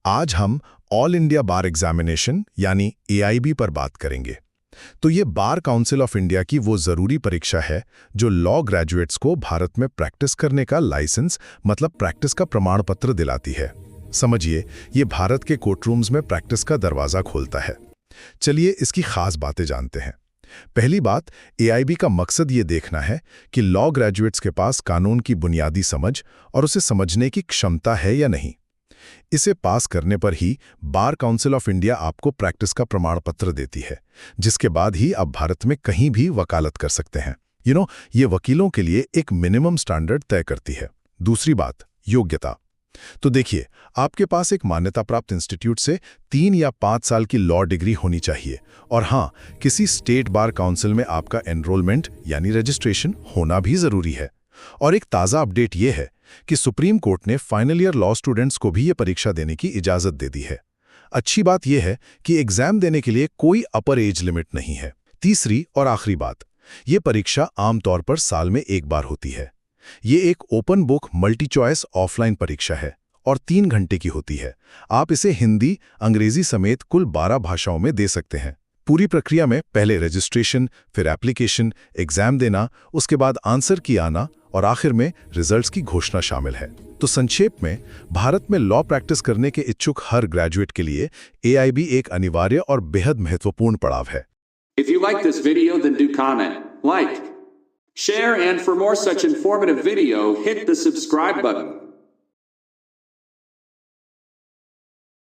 आज हम all India बार examination यानी एआईबी पर बात करेंगे। तो ये बार काउंसिल ऑफ इंडिया की वो ज़रूरी परीक्षा है जो लॉ ग्रेजुएट्स को भारत में प्रैक्टिस करने का लाइसेंस मतलब प्रैक्टिस का प्रमाण पत्र दिलाती है। समझिए, ये भारत के कोर्टरूम्स में प्रैक्टिस का दरवाज़ा खोलता है। चलिए इसकी खास बातें जानते हैं। पहली बात, एआईबी का मकसद ये देखना है कि लॉ ग्रेजुएट्स के पास कानून की बुनियादी समझ और उसे समझने की क्षमता है या नहीं। इसे पास करने पर ही बार काउंसिल ऑफ इंडिया आपको प्रैक्टिस का प्रमाण पत्र देती है, जिसके बाद ही आप भारत में कहीं भी वकालत कर सकते हैं। ये वकीलों के लिए एक मिनिमम स्टैंडर्ड तय करती है। दूसरी बात, योग्यता। तो देखिए, आपके पास एक मान्यता प्राप्त इंस्टीट्यूट से 3 या 5 साल की लॉ डिग्री होनी चाहिए और हाँ, किसी स्टेट बार काउंसिल में आपका एनरोलमेंट यानी रजिस्ट्रेशन होना भी जरूरी है। और एक ताज़ा अपडेट ये है कि सुप्रीम कोर्ट ने फाइनल ईयर लॉ स्टूडेंट्स को भी ये परीक्षा देने की इजाज़त दे दी है। अच्छी बात यह है कि एग्जाम देने के लिए कोई अपर एज लिमिट नहीं है। तीसरी और आखिरी बात, ये परीक्षा आमतौर पर साल में एक बार होती है। ये एक open book multi choice offline परीक्षा है और 3 घंटे की होती है। आप इसे हिंदी, अंग्रेजी समेत कुल 12 भाषाओं में दे सकते हैं। पूरी प्रक्रिया में पहले रजिस्ट्रेशन, फिर एप्लीकेशन, एग्जाम देना, उसके बाद आंसर की आना और आखिर में रिजल्ट्स की घोषणा शामिल है। तो संक्षेप में, भारत में लॉ प्रैक्टिस करने के इच्छुक हर ग्रेजुएट के लिए एआईबी एक अनिवार्य और बेहद महत्वपूर्ण पड़ाव है। If you like this video, then do comment, like, share, and for more such informative video, hit the subscribe button.